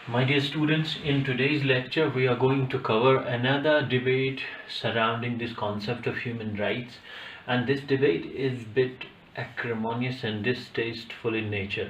My dear students, in today's lecture, we are going to cover another debate surrounding this concept of human rights, and this debate is a bit acrimonious and distasteful in nature.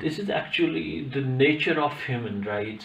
This is actually the nature of human rights.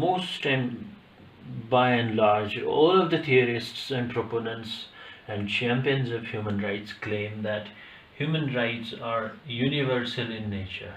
most and by and large all of the theorists and proponents and champions of human rights claim that human rights are universal in nature.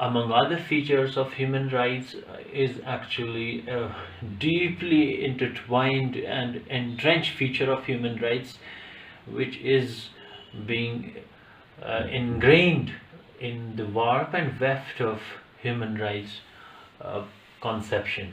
among other features of human rights is actually a deeply intertwined and entrenched feature of human rights which is being ingrained in the warp and weft of human rights conception.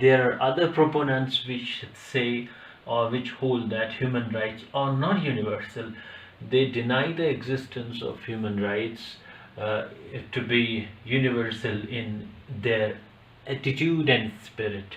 there are other proponents which say or which hold that human rights are not universal. They deny the existence of human rights to be universal in their attitude and spirit.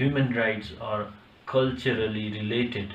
human rights are culturally related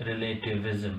relativism.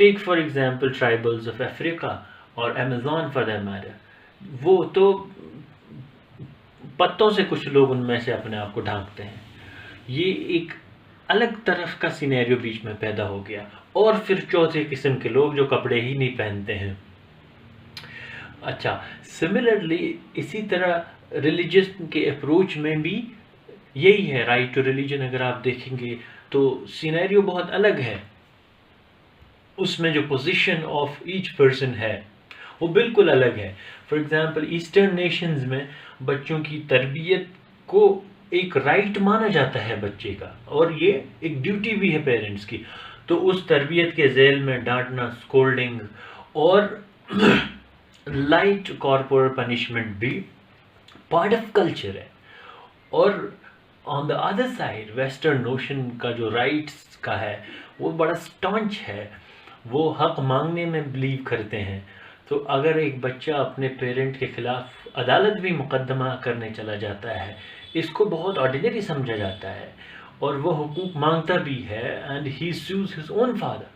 Take for example tribals of Africa اور Amazon for that metre, وہ تو پتوں سے کچھ لوگ ان میں سے اپنے آپ کو ڈھانکتے ہیں. یہ ایک الگ طرف کا سینیریو بیچ میں پیدا ہو گیا. اور پھر چوتھے قسم کے لوگ جو کپڑے ہی نہیں پہنتے ہیں. اچھا، سملرلی اسی طرح ریلیجس کے اپروچ میں بھی یہی ہے. رائٹ ٹو ریلیجن اگر آپ دیکھیں گے تو سینیریو بہت الگ ہے. اس میں جو پوزیشن آف ایچ پرسن ہے وہ بالکل الگ ہے. فار ایگزامپل ایسٹرن نیشنز میں بچوں کی تربیت کو ایک رائٹ مانا جاتا ہے بچے کا، اور یہ ایک ڈیوٹی بھی ہے پیرنٹس کی. تو اس تربیت کے ذیل میں ڈانٹنا، اسکولڈنگ اور لائٹ کارپورل پنشمنٹ بھی پارٹ آف کلچر ہے. اور on the other side western notion کا جو رائٹس کا ہے وہ بڑا اسٹانچ ہے. وہ حق مانگنے میں بلیو کرتے ہیں. تو اگر ایک بچہ اپنے پیرنٹ کے خلاف عدالت بھی مقدمہ کرنے چلا جاتا ہے، اس کو بہت آرڈینری سمجھا جاتا ہے اور وہ حقوق مانگتا بھی ہے، and he sues his own father.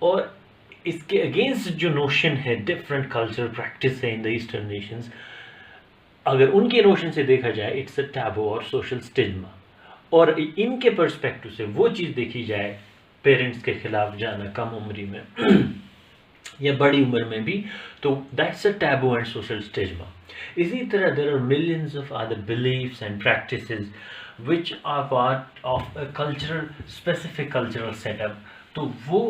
اور اس کے اگینسٹ جو نوشن ہے ڈفرینٹ کلچرل پریکٹس ہے ان دا ایسٹرن نیشنز، اگر ان کے نوشن سے دیکھا جائے اٹس اے ٹیبو اور سوشل اسٹگما. اور ان کے پرسپیکٹو سے وہ چیز دیکھی جائے پیرنٹس کے خلاف جانا کم عمری میں یا بڑی عمر میں بھی، تو that's a taboo and social stigma. اسی طرح there are millions of other beliefs and practices which are part of a cultural specific cultural set up. تو وہ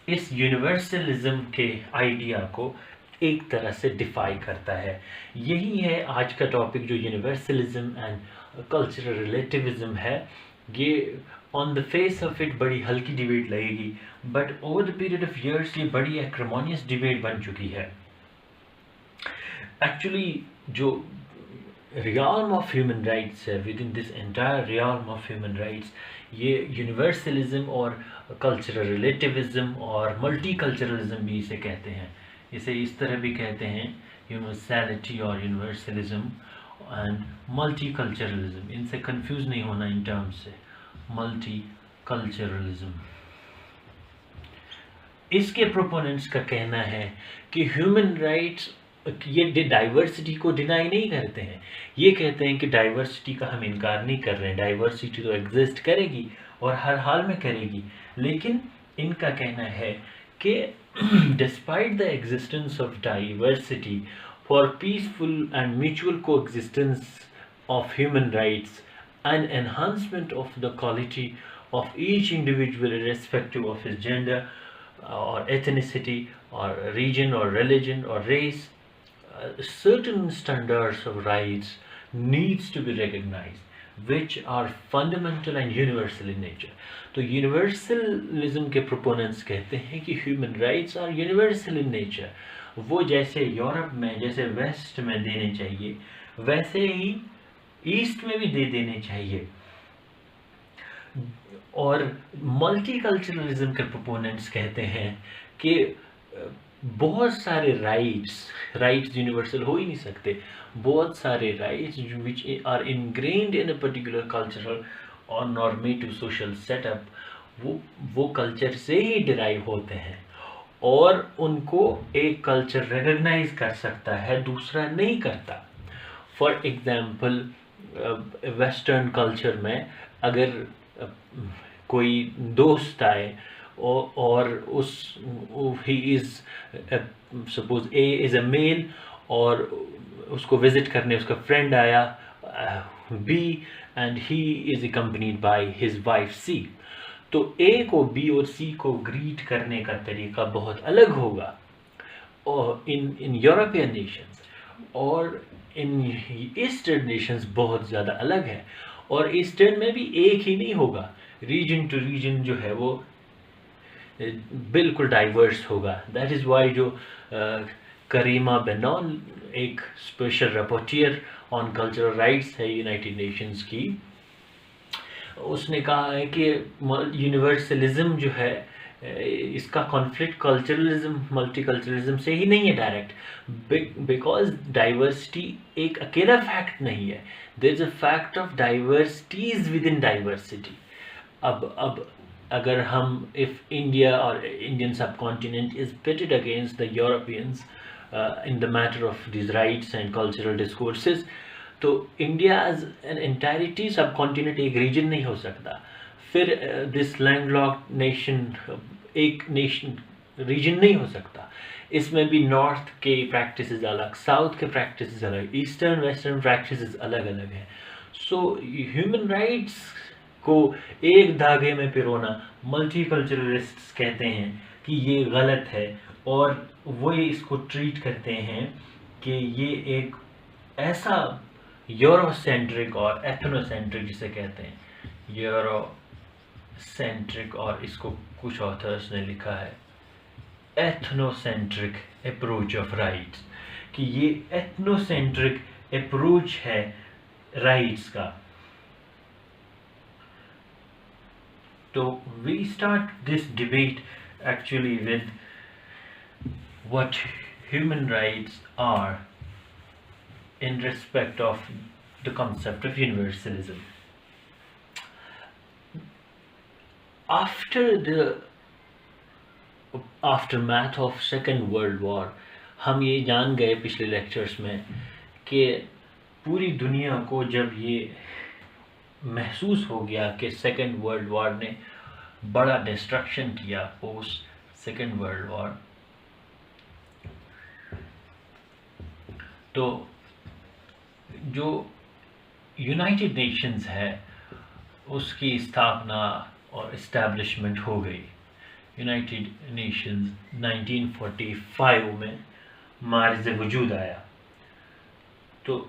اس یونیورسلزم کے آئیڈیا کو ایک طرح سے ڈیفائی کرتا ہے. یہی ہے آج کا ٹاپک جو یونیورسلزم اینڈ کلچرل ریلیٹیوزم ہے. یہ on the face of it بڑی ہلکی ڈیبیٹ لگے گی، but over the period of years یہ بڑی ایکریمونیس ڈیبیٹ بن چکی ہے. ایکچولی جو ریالم آف ہیومن رائٹس ہے، within this entire realm of human rights, یہ یونیورسلزم اور کلچرل ریلیٹیوزم اور ملٹی کلچرلزم بھی اسے کہتے ہیں. اسے اس طرح بھی کہتے ہیں یونیورسلٹی اور یونیورسلزم اینڈ ملٹی کلچرلزم. ان سے کنفیوز نہیں ہونا ان ٹرمز سے. ملٹی کلچرلزم اس کے پروپوننٹس کا کہنا ہے کہ ہیومن رائٹس یہ ڈائیورسٹی کو ڈینائی نہیں کرتے ہیں. یہ کہتے ہیں کہ ڈائیورسٹی کا ہم انکار نہیں کر رہے ہیں، ڈائیورسٹی تو ایگزسٹ کرے گی اور ہر حال میں کرے گی. لیکن ان کا کہنا ہے کہ despite the existence of diversity for peaceful and mutual coexistence of human rights and enhancement of the quality of each individual irrespective of his gender اور ایتھنیسٹی اور ریجن اور ریلیجن اور race, certain standards of rights needs to be recognized which are fundamental and universal in nature. تو universalism کے proponents کہتے ہیں کہ human rights are universal in nature. وہ جیسے یورپ میں، جیسے ویسٹ میں دینے چاہیے، ویسے ہی ایسٹ میں بھی دے دینے چاہیے. اور ملٹی کلچرلزم کے پروپوننٹس کہتے ہیں کہ بہت سارے رائٹس یونیورسل ہو ہی نہیں سکتے. بہت سارے rights which are ingrained in a particular cultural or normative social setup وہ کلچر سے ہی ڈرائیو ہوتے ہیں اور ان کو ایک کلچر ریکگنائز کر سکتا ہے، دوسرا نہیں کرتا. فار ایگزامپل ویسٹرن کلچر میں اگر کوئی دوست آئے اور he is suppose A is a male اور اس کو وزٹ کرنے اس کا فرینڈ آیا B and he is accompanied by his wife C. تو A کو B اور C کو گریٹ کرنے کا طریقہ بہت الگ ہوگا in European nations اور in Eastern nations بہت زیادہ الگ ہے. اور ایسٹرن میں بھی ایک ہی نہیں ہوگا، ریجن ٹو ریجن جو ہے وہ بالکل ڈائیورس ہوگا. دیٹ از وائی جو کریمہ بینون ایک اسپیشل رپورٹیر آن کلچرل رائٹس ہے یونائٹیڈ نیشنز کی، اس نے کہا ہے کہ یونیورسلزم جو ہے اس کا کانفلکٹ کلچرلزم ملٹی کلچرلزم سے ہی نہیں ہے ڈائریکٹ، بیکاز ڈائیورسٹی ایک اکیلا فیکٹ نہیں ہے. There is a fact of diversities within diversity. اب اگر ہم if India or Indian subcontinent is pitted against the Europeans in the matter of these rights and cultural discourses, تو India as an entirety sub continent ایک region نہیں ہو سکتا. پھر this land locked nation ایک nation region نہیں ہو سکتا. اس میں بھی نارتھ کے پریکٹسز الگ، ساؤتھ کے پریکٹسز الگ، ایسٹرن ویسٹرن پریکٹسز الگ الگ ہیں. سو ہیومن رائٹس کو ایک دھاگے میں پرونا ملٹی کلچرلسٹس کہتے ہیں کہ یہ غلط ہے، اور وہ اس کو ٹریٹ کرتے ہیں کہ یہ ایک ایسا یورو سینٹرک اور ایتھنو سینٹرک جسے کہتے ہیں یورو سینٹرک، اور اس کو کچھ آتھرس نے لکھا ہے ethnocentric approach of rights, کہ یہ ایتھنو سینٹرک اپروچ ہے رائٹس کا. تو we start this debate actually with what human rights are in respect of the concept of universalism. After the aftermath of Second World War, ہم یہ جان گئے پچھلے lectures میں کہ پوری دنیا کو جب یہ محسوس ہو گیا کہ سیکنڈ ورلڈ وار نے بڑا ڈسٹرکشن کیا پوسٹ سیکنڈ ورلڈ وار، تو جو یونائٹڈ نیشنز ہے اس کی استھاپنا اور اسٹیبلشمنٹ ہو گئی. یونائٹڈ نیشنز 1945 میں مارز وجود آیا. تو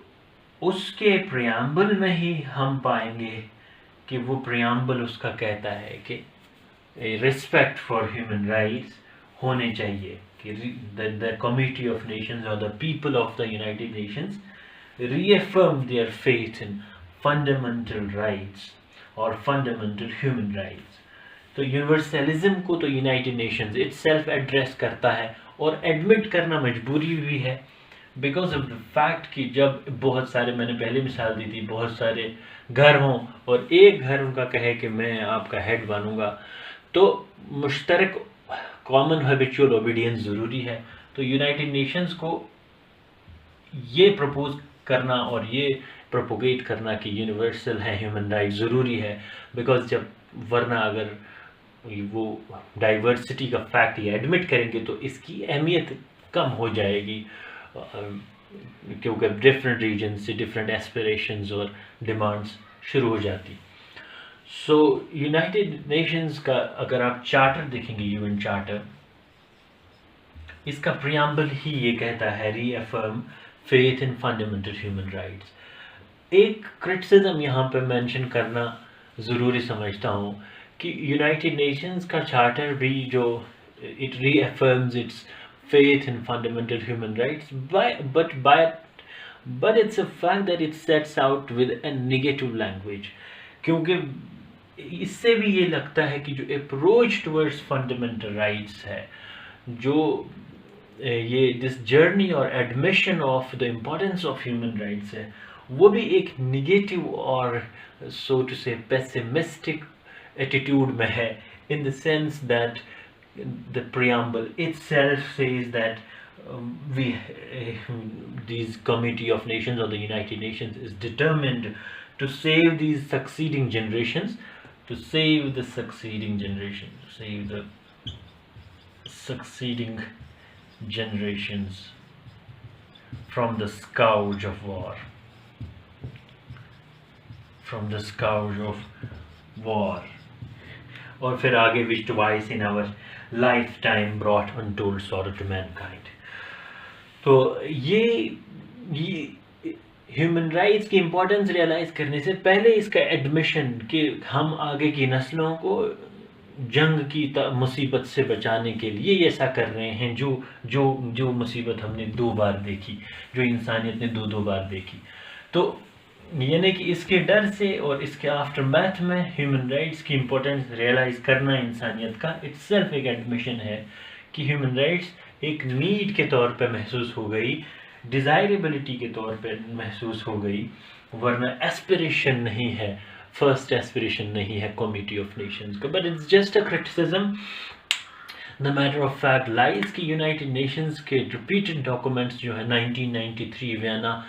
اس کے پریامبل میں ہی ہم پائیں گے کہ وہ پریامبل اس کا کہتا ہے کہ ریسپیکٹ فار ہیومن رائٹس ہونے چاہیے، کہ the Committee of Nations or the people of the United Nations reaffirm their faith in fundamental rights or fundamental human rights. تو یونیورسلزم کو تو United nations it self address کرتا ہے، اور admit کرنا مجبوری بھی ہے بیکاز آف دا فیکٹ کہ جب بہت سارے، میں نے پہلے مثال دی تھی، بہت سارے گھر ہوں اور ایک گھر ان کا کہے کہ میں آپ کا ہیڈ بنوں گا، تو مشترک کامن ہیبیچول اوبیڈینس ضروری ہے. تو یونائٹڈ نیشنز کو یہ پرپوز کرنا اور یہ پروپوگیٹ کرنا کہ یونیورسل ہے ہیومن رائٹ ضروری ہے، بیکاز جب ورنہ اگر وہ ڈائیورسٹی کا فیکٹ یہ ایڈمٹ کریں گے تو اس کی اہمیت کم ہو جائے گی، کیونکہ ڈفرینٹ ریجن سے ڈفرینٹ ایسپریشنز اور ڈیمانڈس شروع ہو جاتی. سو یونائٹڈ نیشنز کا اگر آپ چارٹر دیکھیں گے، یو این چارٹر، اس کا پریامبل ہی یہ کہتا ہے reaffirm faith in fundamental human rights. ایک کرٹیسزم یہاں پہ مینشن کرنا ضروری سمجھتا ہوں کہ یونائٹڈ نیشنز کا چارٹر بھی جو it reaffirms its faith in fundamental human rights, but it's a fact that it sets out with a negative language. کیونکہ اس سے بھی یہ لگتا ہے کہ جو اپروچ ٹورڈس فنڈامنٹل رائٹس ہے، جو یہ دس جرنی اور admission of the importance of human rights ہے، وہ بھی ایک نگیٹو اور سو ٹو سے پیسمسٹک ایٹیٹیوڈ میں ہے، in the sense that the preamble itself says that these Committee of Nations or the United Nations is determined to save these succeeding generations, to save the succeeding generations from the scourge of war, اور پھر آگے which twice in our lifetime brought untold sorrow to mankind. تو یہ human rights کی importance realise کرنے سے پہلے اس کا ایڈمیشن کہ ہم آگے کی نسلوں کو جنگ کی مصیبت سے بچانے کے لیے ایسا کر رہے ہیں جو مصیبت ہم نے 2 بار دیکھی، جو انسانیت نے 2 بار دیکھی. تو یعنی کہ اس کے ڈر سے اور اس کے آفٹر میتھ میں ہیومن رائٹس کی امپورٹنس ریئلائز کرنا انسانیت کا اٹ سیلف ایک ایڈمیشن ہے کہ ہیومن رائٹس ایک نیڈ کے طور پہ محسوس ہو گئی، ڈیزائربلٹی کے طور پہ محسوس ہو گئی، ورنہ ایسپریشن نہیں ہے فرسٹ ایسپریشن نہیں ہے کمیٹی آف نیشنز کا، but it's just a criticism. The matter of fact lies کہ یونائٹڈ نیشنز کے ریپیٹڈ ڈاکومنٹس جو ہے 1993 وینا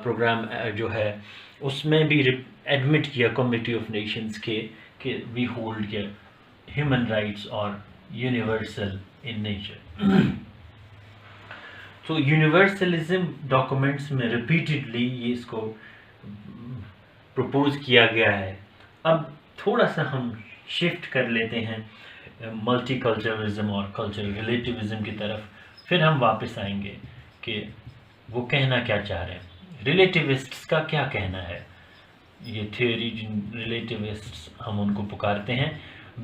پروگرام جو ہے اس میں بھی ایڈمٹ کیا کمیٹی آف نیشنز کے کہ وی ہولڈ کے ہیومن رائٹس اور یونیورسل ان نیچر. تو یونیورسلزم ڈاکومنٹس میں ریپیٹڈلی یہ اس کو پروپوز کیا گیا ہے. اب تھوڑا سا ہم شفٹ کر لیتے ہیں ملٹی کلچرلزم اور کلچرل ریلیٹیوزم کی طرف، پھر ہم واپس آئیں گے کہ وہ کہنا کیا چاہ رہے ہیں. ریلیٹیوسٹس کا کیا کہنا ہے؟ یہ تھیوری ریلیٹیوسٹس ہم ان کو پکارتے ہیں،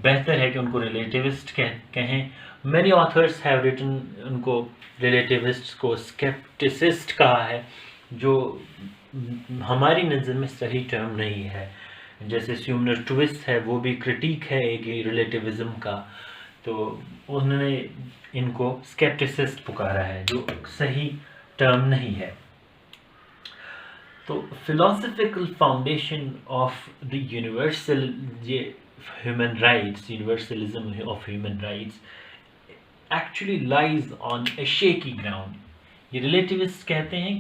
بہتر ہے کہ ان کو ریلیٹیوسٹ کہیں. مینی آتھرس ہیو ریٹن ان کو ریلیٹیوسٹس کو اسکیپٹسسٹ کہا ہے، جو ہماری نظر میں صحیح ٹرم نہیں ہے. جیسے سیومنر ٹویسٹ ہے، وہ بھی کرٹیک ہے ایک ریلیٹیوزم کا، تو انہوں نے ان کو اسکیپٹسسٹ پکارا ہے، جو صحیح ٹرم نہیں ہے. تو philosophical foundation of the universal human rights, universalism of human rights actually لائز on a شیکی ground. یہ ریلیٹیوسٹ کہتے ہیں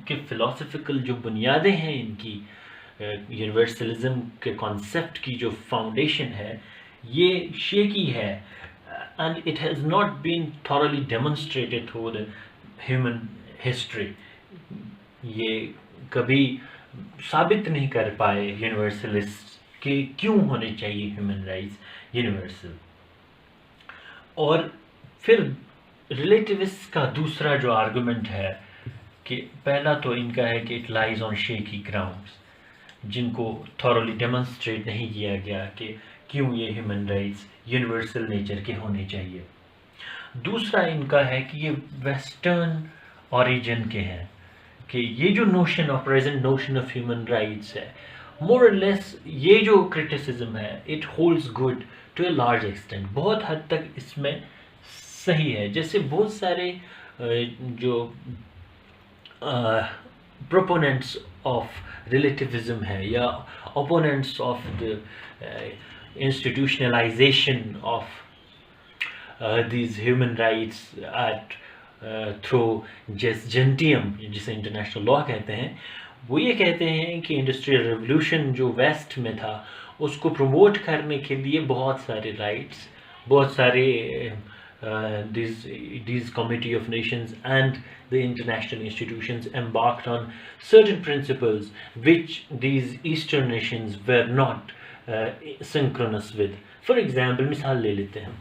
کہ فلاسفیکل جو بنیادیں ہیں ان کی، یونیورسلزم کے کانسیپٹ کی جو فاؤنڈیشن ہے یہ شیکی ہے، and it has not been thoroughly demonstrated through the human history. یہ کبھی ثابت نہیں کر پائے یونیورسلسٹ کہ کیوں ہونے چاہیے ہیومن رائٹس یونیورسل. اور پھر ریلیٹیوسٹ کا دوسرا جو آرگومنٹ ہے کہ پہلا تو ان کا ہے کہ اٹ لائز آن شیکی گراؤنڈس، جن کو تھورلی ڈیمونسٹریٹ نہیں کیا گیا کہ کیوں یہ ہیومن رائٹس یونیورسل نیچر کے ہونے چاہیے. دوسرا ان کا ہے کہ یہ ویسٹرن اوریجن کے ہیں، کہ یہ جو notion of present notion of human rights ہے، مور اور لیس یہ جو کرٹیسزم ہے it holds good to a large extent, بہت حد تک اس میں صحیح ہے. جیسے بہت سارے جو پروپوننٹس آف ریلیٹیوزم ہے یا opponents of the institutionalization of these human rights at through جنٹیم، جسے انٹرنیشنل لاء کہتے ہیں، وہ یہ کہتے ہیں کہ انڈسٹریل ریولوشن جو ویسٹ میں تھا اس کو پروموٹ کرنے کے لیے بہت سارے رائٹس، بہت سارے these committee of nations and the international institutions embarked on certain principles which these eastern nations were not synchronous with. For example, مثال لے لیتے ہیں.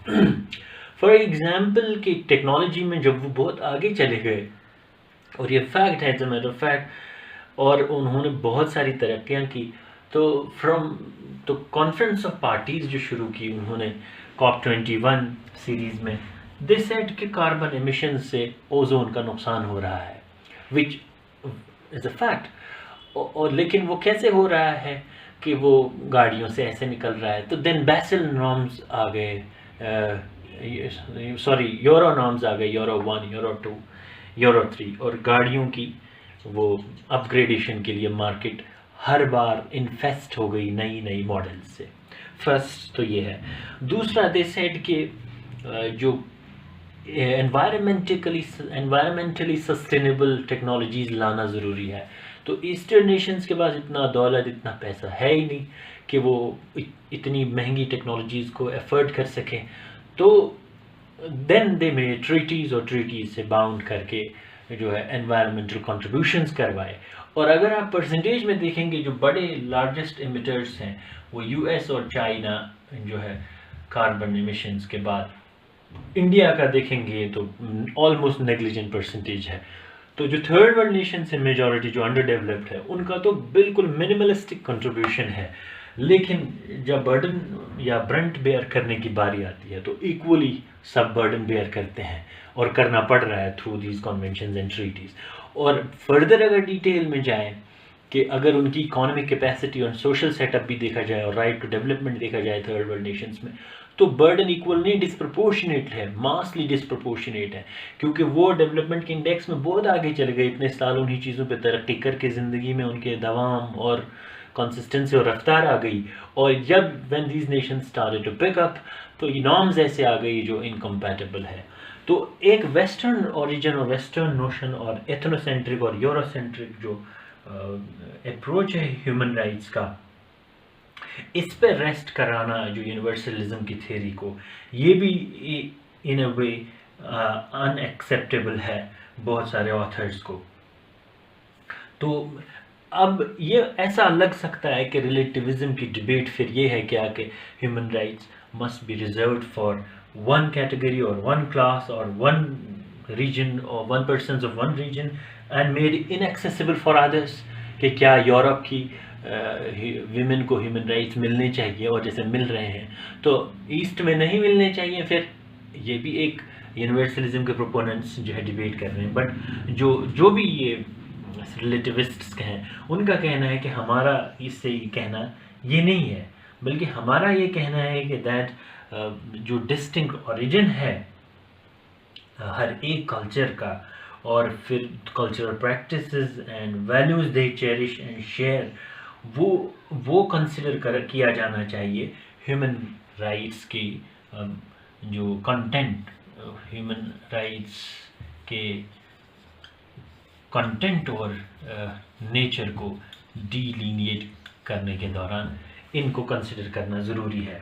For example کہ ٹیکنالوجی میں جب وہ بہت آگے چلے گئے، اور یہ فیکٹ ہے as a matter of fact، اور انہوں نے بہت ساری ترقیاں کی، تو کانفرنس آف پارٹیز جو شروع کی انہوں نے COP21 سیریز میں، دے سیڈ کہ کاربن ایمیشن سے اوزون کا نقصان ہو رہا ہے، وچ از اے فیکٹ. اور لیکن وہ کیسے ہو رہا ہے کہ وہ گاڑیوں سے ایسے نکل رہا ہے. تو دین بیسل نارمز آ گئے، یورو نارمز آ گئے، یورو 1، یورو 2، یورو 3، اور گاڑیوں کی وہ اپ گریڈیشن کے لیے مارکیٹ ہر بار انفیسٹ ہو گئی نئی ماڈل سے. فرسٹ تو یہ ہے. دوسرا دے سیڈ کہ جو انوائرمنٹلی سسٹینیبل ٹیکنالوجیز لانا ضروری ہے. تو ایسٹرن نیشنز کے پاس اتنا دولت، اتنا پیسہ ہے ہی نہیں کہ وہ اتنی مہنگی ٹیکنالوجیز کو ایفرٹ کر سکیں. تو دین دے میڈ ٹریٹیز، اور ٹریٹیز سے باؤنڈ کر کے جو ہے انوائرمنٹل کنٹریبیوشنز کروائے. اور اگر آپ پرسنٹیج میں دیکھیں گے جو بڑے لارجسٹ ایمیٹرز ہیں وہ یو ایس اور چائنا جو ہے کاربن ایمیشنز کے بعد. انڈیا کا دیکھیں گے تو آلموسٹ نیگلیجنٹ پرسنٹیج ہے. تو جو تھرڈ ورلڈ نیشنز ہیں میجورٹی جو انڈر ڈیولپڈ ہے، ان کا تو بالکل منیملسٹک کنٹریبیوشن ہے. لیکن جب برڈن یا برنٹ بیئر کرنے کی باری آتی ہے تو ایکولی سب برڈن بیئر کرتے ہیں، اور کرنا پڑ رہا ہے through these conventions and treaties. اور فردر اگر ڈیٹیل میں جائیں کہ اگر ان کی اکانومک کیپیسٹی اور سوشل سیٹ اپ بھی دیکھا جائے اور رائٹ ٹو ڈیولپمنٹ دیکھا جائے تھرڈ ورلڈ نیشنز میں، تو برڈن ایکول نہیں، ڈسپرپورشنیٹ ہے، ماسلی ڈسپرپورشنیٹ ہے. کیونکہ وہ ڈیولپمنٹ کے انڈیکس میں بہت آگے چلے گئے، اتنے سال انہی چیزوں پہ ترقی کر کے زندگی میں ان کے دوام اور کنسسٹنسی اور رفتار آ گئی، اور جب when these nation started to pick up تو یہ نارمز ایسے آ گئی جو انکمپیٹیبل ہے. تو ایک ویسٹرن اوریجن اور ویسٹرن نوشن اور ایتھنوسینٹرک اور یورو سینٹرک جو اپروچ ہے ہیومن رائٹس کا، اس پہ ریسٹ کرانا جو یونیورسلزم کی تھیوری کو، یہ بھی ان اے وے ان ایکسیپٹیبل ہے بہت سارے آتھرس کو. تو اب یہ ایسا لگ سکتا ہے کہ ریلیٹیوزم کی ڈبیٹ پھر یہ ہے کیا کہ human rights must be reserved for one category اور ون کلاس اور ون ریجن اور one persons of one region and made inaccessible for others, کہ کیا یورپ کی ویمن کو ہیومن رائٹس ملنے چاہیے اور جیسے مل رہے ہیں تو ایسٹ میں نہیں ملنے چاہیے. پھر یہ بھی ایک یونیورسلزم کے پروپوننٹس جو ہے ڈیبیٹ کر رہے ہیں، بٹ جو بھی یہ ریلیٹیوسٹس ہیں ان کا کہنا ہے کہ ہمارا اس سے یہ کہنا یہ نہیں ہے، بلکہ ہمارا یہ کہنا ہے کہ دیٹ جو ڈسٹنکٹ اوریجن ہے ہر ایک کلچر کا، اور پھر cultural practices and values they cherish and share, وہ کنسیڈر کیا جانا چاہیے ہیومن رائٹس کی جو کنٹینٹ، ہیومن رائٹس کے کنٹینٹ اور نیچر کو ڈیلینیٹ کرنے کے دوران ان کو کنسیڈر کرنا ضروری ہے.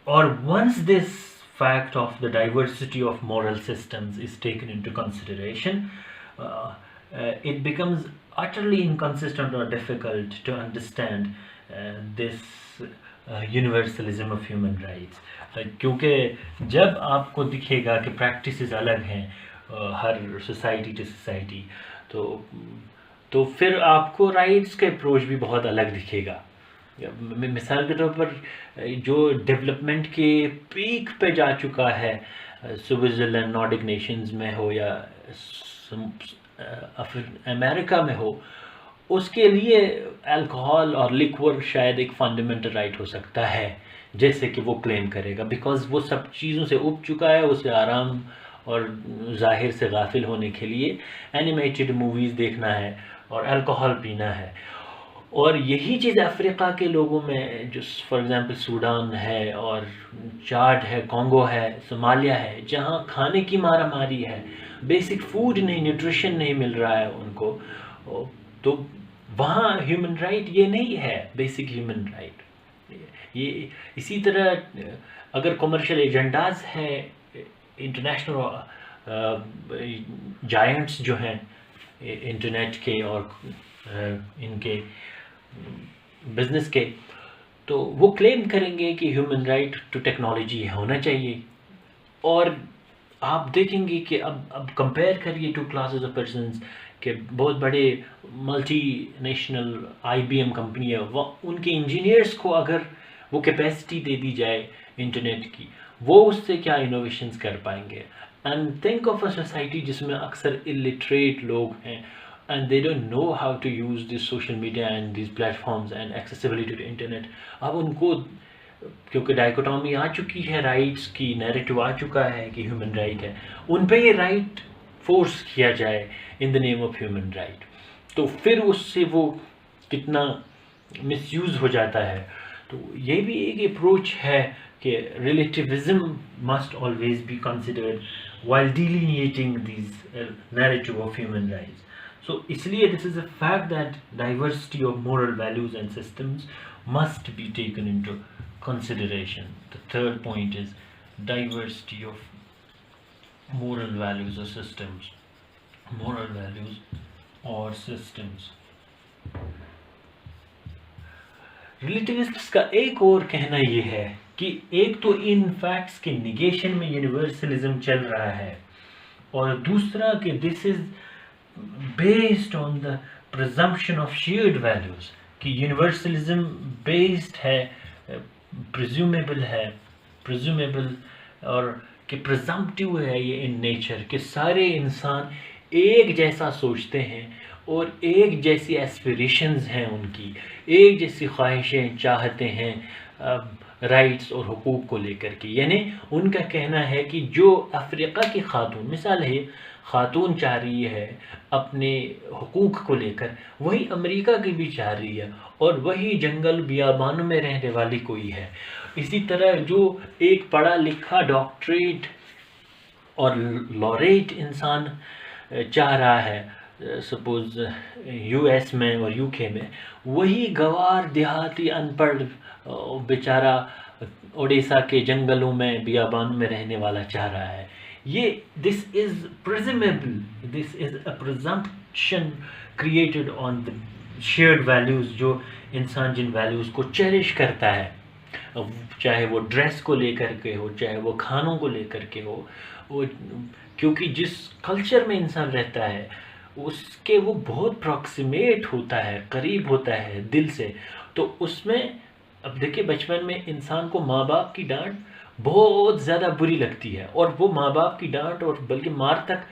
اور once this fact of the diversity of moral systems is taken into consideration, it becomes utterly inconsistent or difficult to understand this universalism of human rights. کیونکہ جب آپ کو دکھے گا کہ پریکٹسز الگ ہیں ہر سوسائٹی ٹو سوسائٹی، تو پھر آپ کو رائٹس کا اپروچ بھی بہت الگ دکھے گا. مثال کے طور پر جو ڈیولپمنٹ کے پیک پہ جا چکا ہے سوئٹزرلینڈ نارڈک نیشنز میں ہو یا امریکہ میں ہو، اس کے لیے الکوہول اور لیکور شاید ایک فنڈامنٹل رائٹ ہو سکتا ہے جیسے کہ وہ کلیم کرے گا، بیکاز وہ سب چیزوں سے اُب چکا ہے. اسے آرام اور ظاہر سے غافل ہونے کے لیے اینیمیٹڈ موویز دیکھنا ہے اور الکوہول پینا ہے. اور یہی چیز افریقہ کے لوگوں میں جو فار ایگزامپل سوڈان ہے اور چاڈ ہے، کانگو ہے، صومالیہ ہے، جہاں کھانے کی مارا ماری ہے، بیسک فوڈ نہیں، نیوٹریشن نہیں مل رہا ہے ان کو، تو وہاں ہیومن رائٹ یہ نہیں ہے بیسک ہیومن رائٹ. یہ اسی طرح اگر کمرشل ایجنڈاز ہیں، انٹرنیشنل جائنٹس جو ہیں انٹرنیٹ کے اور ان کے بزنس کے، تو وہ کلیم کریں گے کہ ہیومن رائٹ ٹو ٹیکنالوجی ہونا چاہیے. اور آپ دیکھیں گے کہ اب کمپیئر کریے ٹو کلاسز آف پرسنز کہ بہت بڑے multinational I B M company ہے، ان کے انجینئرس کو اگر وہ کیپیسٹی دے دی جائے انٹرنیٹ کی، وہ اس سے کیا انوویشنز کر پائیں گے. And think of a society جس میں اکثر الٹریٹ لوگ ہیں and they don't know how to use this social media and these platforms and accessibility to the internet. اب ان کو کیونکہ ڈائیکوٹومی آ چکی ہے رائٹس کی، نیریٹو آ چکا ہے کہ ہیومن رائٹ ہے، ان پہ یہ رائٹ فورس کیا جائے ان the name of human right, تو پھر اس سے وہ کتنا مس یوز ہو جاتا ہے. تو یہ بھی ایک اپروچ ہے کہ relativism must always be considered while delineating these narrative of human rights. So اس لیے this is a fact that diversity of moral values and systems must be taken into consideration. The third point is diversity of moral values or systems. Moral values or systems. ریلیٹیوسٹس کا ایک اور کہنا یہ ہے کہ ایک تو ان فیکٹس کے نیگیشن میں یونیورسلزم چل رہا ہے، اور دوسرا کہ this is based on the presumption of shared values, کہ یونیورسلزم بیسڈ ہے، پرزیومیبل اور کہ پرزمپٹیو ہے یہ ان نیچر، کہ سارے انسان ایک جیسا سوچتے ہیں اور ایک جیسی ایسپیریشنز ہیں، ان کی ایک جیسی خواہشیں چاہتے ہیں رائٹس اور حقوق کو لے کر کے. یعنی ان کا کہنا ہے کہ جو افریقہ کی خاتون، مثال ہے خاتون چاہ رہی ہے اپنے حقوق کو لے کر، وہی امریکہ کی بھی چاہ رہی ہے، اور وہی جنگل بیابانوں میں رہنے والی کوئی ہے۔ اسی طرح جو ایک پڑھا لکھا ڈاکٹریٹ اور لوریٹ انسان چاہ رہا ہے سپوز یو ایس میں اور یو کے میں، وہی گوار دیہاتی ان پڑھ بیچارہ اڑیسہ کے جنگلوں میں بیابان میں رہنے والا چاہ رہا ہے۔ یہ this is presumable, this is a presumption created on the shared values, جو انسان جن ویلیوز کو چیریش کرتا ہے، چاہے وہ ڈریس کو لے کر کے ہو، چاہے وہ کھانوں کو لے کر کے ہو، وہ کیونکہ جس کلچر میں انسان رہتا ہے اس کے وہ بہت پراکسیمیٹ ہوتا ہے، قریب ہوتا ہے دل سے، تو اس میں اب دیکھیں بچپن میں انسان کو ماں باپ کی ڈانٹ بہت زیادہ بری لگتی ہے، اور وہ ماں باپ کی ڈانٹ اور بلکہ مار تک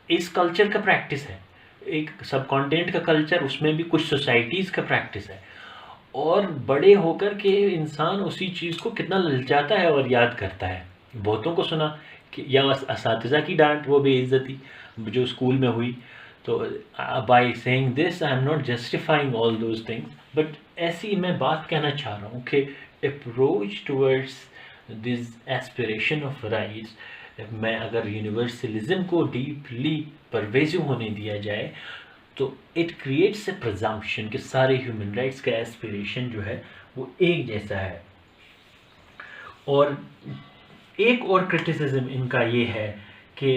اس کلچر کا پریکٹس ہے، ایک سب کانٹینٹ کا کلچر، اس میں بھی کچھ سوسائٹیز کا پریکٹس ہے، اور بڑے ہو کر کے انسان اسی چیز کو کتنا للچاتا ہے اور یاد کرتا ہے۔ بہتوں کو سنا کہ یا اساتذہ کی ڈانٹ، وہ بے عزتی جو اسکول میں ہوئی، تو by saying this I am not justifying all those things, but ایسی میں بات کہنا چاہ رہا ہوں کہ approach towards this aspiration of rights میں اگر یونیورسلزم کو ڈیپلی پرویزو ہونے دیا جائے تو اٹ کریٹس اے پرزمپشن کہ سارے ہیومن رائٹس کا ایسپریشن جو ہے وہ ایک جیسا ہے۔ اور ایک اور کرٹیسزم ان کا یہ ہے کہ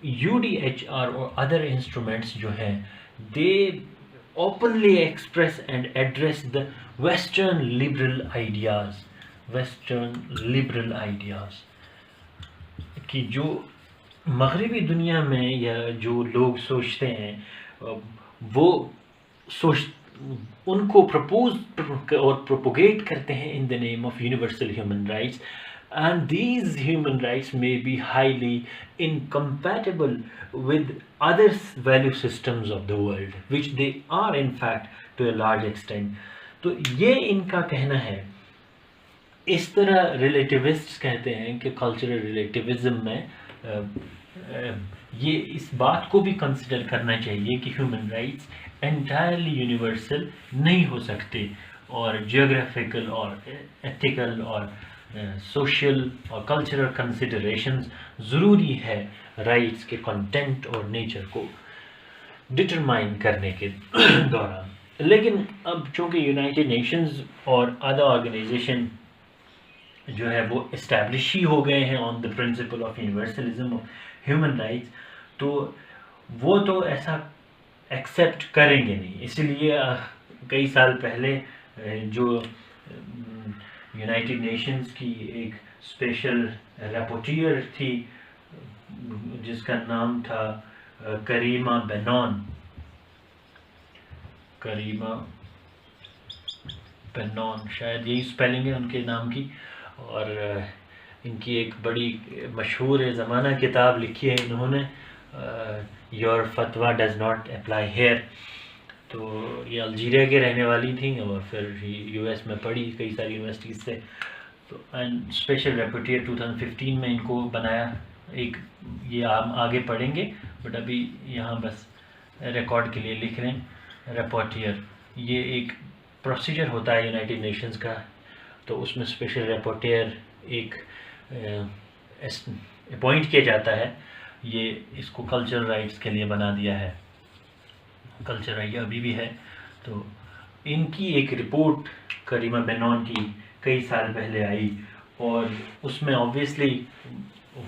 یو ڈی ایچ آر اور ادر انسٹرومنٹس جو ہیں they openly express and address the western liberal ideas کہ جو مغربی دنیا میں یا جو لوگ سوچتے ہیں وہ ان کو پرپوز اور پروپوگیٹ کرتے ہیں in the name of universal human rights, and these human rights may be highly incompatible with other value systems of the world, which they are in fact to a large extent۔ تو یہ ان کا کہنا ہے۔ اس طرح ریلیٹیوسٹس کہتے ہیں کہ cultural relativism میں یہ اس بات کو بھی کنسیڈر کرنا چاہیے کہ ہیومن رائٹس انٹائرلی یونیورسل نہیں ہو سکتے، اور جیوگرافیکل اور ایتھیکل اور سوشل اور کلچرل کنسیڈریشنز ضروری ہے رائٹس کے کنٹینٹ اور نیچر کو ڈٹرمائن کرنے کے دوران۔ لیکن اب چونکہ یونائٹڈ نیشنز اور ادر آرگنائزیشن جو ہے وہ اسٹیبلش ہی ہو گئے ہیں on the principle of universalism of human rights, تو وہ تو ایسا ایکسیپٹ کریں گے نہیں۔ اسی لیے کئی سال پہلے جو یونائٹڈ نیشنز کی ایک اسپیشل رپورٹیر تھی جس کا نام تھا کریمہ بینون، شاید یہی اسپیلنگ ہے ان کے نام کی، اور ان کی ایک بڑی مشہور زمانہ کتاب لکھی ہے انہوں نے، یور فتویٰ ڈز ناٹ اپلائی ہیئر۔ تو یہ الجیریا کے رہنے والی تھیں اور پھر یو ایس میں پڑھی کئی ساری یونیورسٹیز سے، تو اینڈ اسپیشل رپورٹیر 2015 میں ان کو بنایا۔ ایک یہ آگے پڑھیں گے بٹ ابھی یہاں بس ریکارڈ کے لیے لکھ رہے ہیں رپورٹیر۔ یہ ایک پروسیجر ہوتا ہے یونائٹڈ نیشنز کا، تو اس میں اسپیشل رپورٹیر ایک اپوائنٹ کیا جاتا ہے۔ یہ اس کو کلچرل رائٹس کے لیے بنا دیا ہے، کلچر رائٹ ابھی بھی ہے۔ تو ان کی ایک رپورٹ کریمہ بینون کی کئی سال پہلے آئی، اور اس میں آبویسلی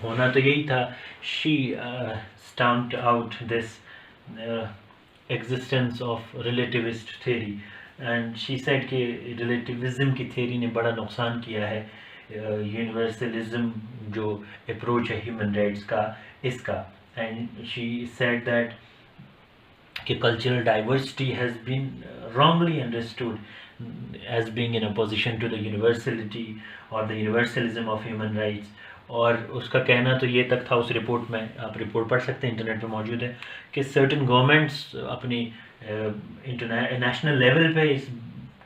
ہونا تو یہی تھا، she stamped out this existence of relativist theory, and she said کہ ریلیٹیوزم کی تھیوری نے بڑا نقصان کیا ہے یونیورسلزم جو اپروچ ہے ہیومن رائٹس کا اس کا، اینڈ شی سیڈ دیٹ کہ cultural diversity has been wrongly understood as being in opposition to the universality or the universalism of human rights۔ اور اس کا کہنا تو یہ تک تھا اس رپورٹ میں، آپ رپورٹ پڑھ سکتے ہیں انٹرنیٹ پہ موجود ہے، کہ سرٹن گورنمنٹس اپنی نیشنل لیول پہ اس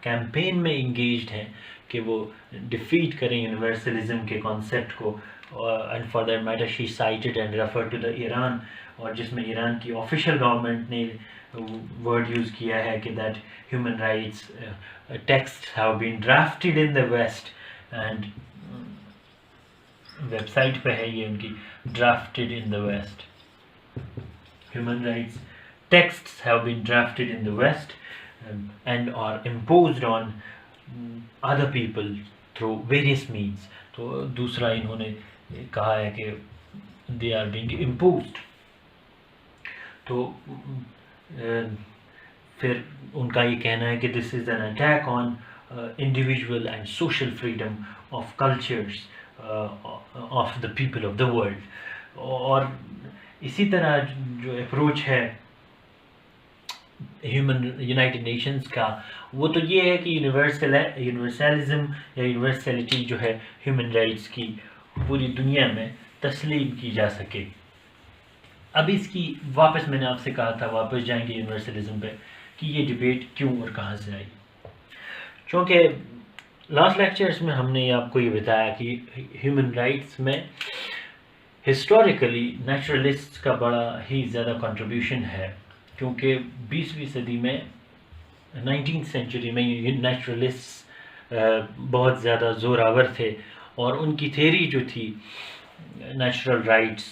کیمپین میں انگیجڈ ہیں کہ وہ ڈیفیٹ کریں یونیورسلزم کے کانسیپٹ کو، and for that matter she cited and refer to the Iran, اور جس میں ایران کی آفیشیل گورنمنٹ نے ورڈ یوز کیا ہے کہ that human rights text have been drafted in the west, and website پہ ہے یہ ان کی، drafted in the west, human rights texts have been drafted in the west and are imposed on other people through various means. تو دوسرا انہوں نے کہا ہے کہ دے آر بینگ امپوزڈ. تو پھر ان کا یہ کہنا ہے کہ this is an attack on individual and social freedom of cultures of the people of the world. اور اسی طرح جو اپروچ ہے یونائٹڈ نیشنز کا وہ تو یہ ہے کہ یونیورسلزم یا یونیورسلٹی جو ہے ہیومن رائٹس کی پوری دنیا میں تسلیم کی جا سکے. اب اس کی واپس میں نے آپ سے کہا تھا واپس جائیں گے یونیورسلزم پہ کہ یہ ڈبیٹ کیوں اور کہاں سے آئی. چونکہ لاسٹ لیکچرز میں ہم نے آپ کو یہ بتایا کہ ہیومن رائٹس میں ہسٹوریکلی نیچرلسٹ کا بڑا ہی زیادہ کنٹریبیوشن ہے، کیونکہ 20ویں صدی میں 19th سینچری میں نیچرلسٹ بہت زیادہ زوراور تھے، اور ان کی تھیری جو تھی نیچرل رائٹس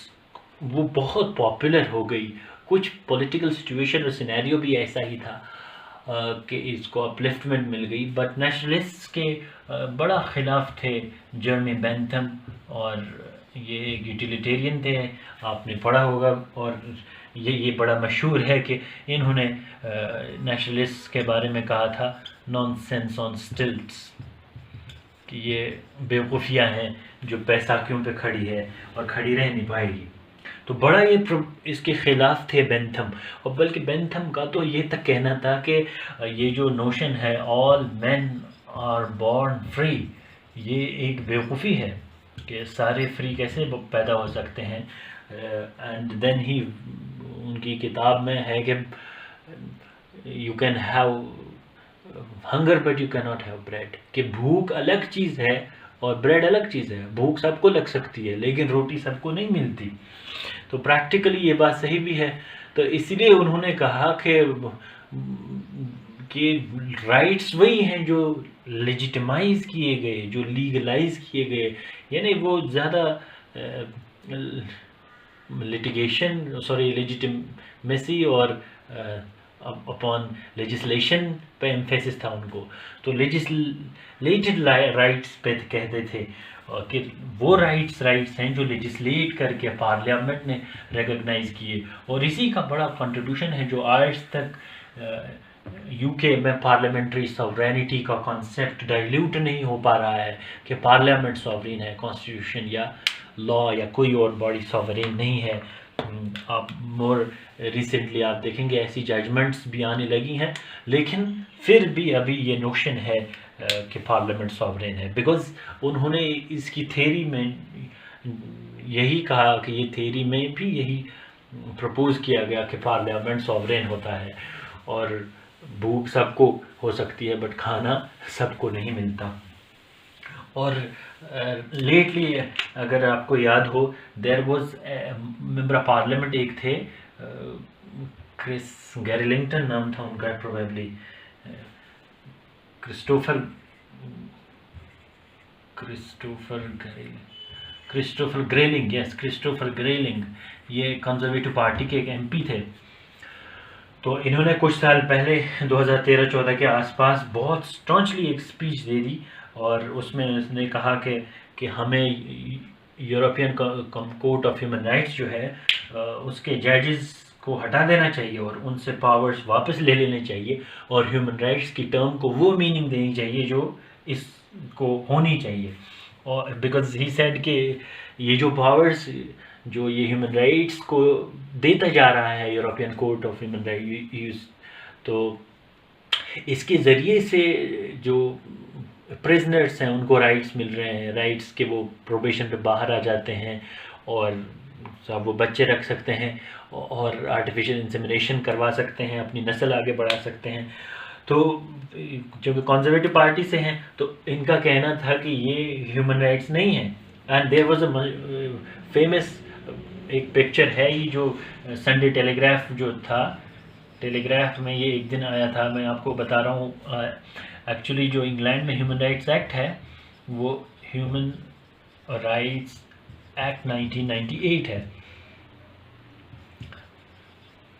وہ بہت پاپولر ہو گئی. کچھ پولیٹیکل سچویشن اور سینیریو بھی ایسا ہی تھا کہ اس کو اپلفٹمنٹ مل گئی، بٹ نیچرلسٹ کے بڑا خلاف تھے جرمی بینتھم، اور یہ ایک یوٹیلیٹیرین تھے، آپ نے پڑھا ہوگا. اور یہ بڑا مشہور ہے کہ انہوں نے نیچرلسٹ کے بارے میں کہا تھا نان سینس آن سٹلٹس، کہ یہ بیوقوفیاں ہیں جو پیساکیوں پہ کھڑی ہے اور کھڑی رہ نہیں پائے گی. تو بڑا یہ اس کے خلاف تھے بینتھم، اور بلکہ بینتھم کا تو یہ تک کہنا تھا کہ یہ جو نوشن ہے آل مین آر بورن فری، یہ ایک بیوقوفی ہے کہ سارے فری کیسے پیدا ہو سکتے ہیں. اینڈ دین ہی ان کی کتاب میں ہے کہ you can have hunger but you کی ناٹ ہیو بریڈ، کہ بھوک الگ چیز ہے اور بریڈ الگ چیز ہے. بھوک سب کو لگ سکتی ہے لیکن روٹی سب کو نہیں ملتی. تو پریکٹیکلی یہ بات صحیح بھی ہے. تو اسی لیے انہوں نے کہا کہ رائٹس وہی ہیں جو لیجیٹمائز کیے گئے، جو لیگلائز کیے گئے، یعنی وہ زیادہ لیجیٹمیسی اور اپون لیجسلیشن پہ ایمفیسس تھا ان کو. تو لیجسلیٹڈ رائٹس پہ کہتے تھے کہ وہ رائٹس ہیں جو لیجسلیٹ کر کے پارلیمنٹ نے ریکگنائز کیے. اور اسی کا بڑا کنٹریبیوشن ہے جو آج تک یو کے میں پارلیمنٹری ساورینٹی کا کانسیپٹ ڈائلیوٹ نہیں ہو پا رہا ہے کہ پارلیمنٹ ساورین ہے، کانسٹیٹیوشن یا لا یا کوئی اور باڈی ساورین نہیں ہے. آپ مور ریسنٹلی آپ دیکھیں گے ایسی ججمنٹس بھی آنے لگی ہیں، لیکن پھر بھی ابھی یہ نوشن ہے کہ پارلیمنٹ ساورین ہے، بیکاز انہوں نے اس کی تھیری میں یہی کہا کہ یہ تھیری میں بھی یہی پرپوز کیا گیا کہ پارلیمنٹ ساورین ہوتا ہے، اور بھوک سب کو ہو سکتی ہے بٹ کھانا سب کو نہیں ملتا. اور لیٹلی اگر آپ کو یاد ہو there was member of parliament ایک تھے کرس گیریلنگٹن نام تھا ان کا، probably Christopher Grayling, yes Christopher Grayling, یہ کنزرویٹو پارٹی کے ایک ایم پی تھے. تو انہوں نے کچھ سال پہلے 2013-14 کے آس پاس بہت اسٹانچلی ایک اسپیچ دے دی، اور اس میں اس نے کہا کہ ہمیں European court of human rights جو ہے اس کے ججز کو ہٹا دینا چاہیے اور ان سے پاورز واپس لے لینے چاہیے، اور ہیومن رائٹس کی ٹرم کو وہ میننگ دینی چاہیے جو اس کو ہونی چاہیے. اور بیکاز ہی سیڈ کہ یہ جو پاورز جو یہ ہیومن رائٹس کو دیتا جا رہا ہے European court of human rights, تو اس کے ذریعے سے جو پریزنرس ہیں ان کو رائٹس مل رہے ہیں، رائٹس کہ وہ پروبیشن پہ باہر آ جاتے ہیں اور وہ بچے رکھ سکتے ہیں اور آرٹیفیشل انسیمینیشن کروا سکتے ہیں، اپنی نسل آگے بڑھا سکتے ہیں. تو جو کہ کنزرویٹو پارٹی سے ہیں تو ان کا کہنا تھا کہ یہ ہیومن رائٹس نہیں ہیں. And there was a famous ایک پکچر ہے یہ جو سنڈے ٹیلی گراف جو تھا، ٹیلی گراف میں یہ ایک دن آیا تھا. میں آپ کو بتا رہا ہوں ایکچولی جو انگلینڈ میں ہیومن رائٹس ایکٹ ہے وہ ہیومن رائٹس ایکٹ 1998 ہے.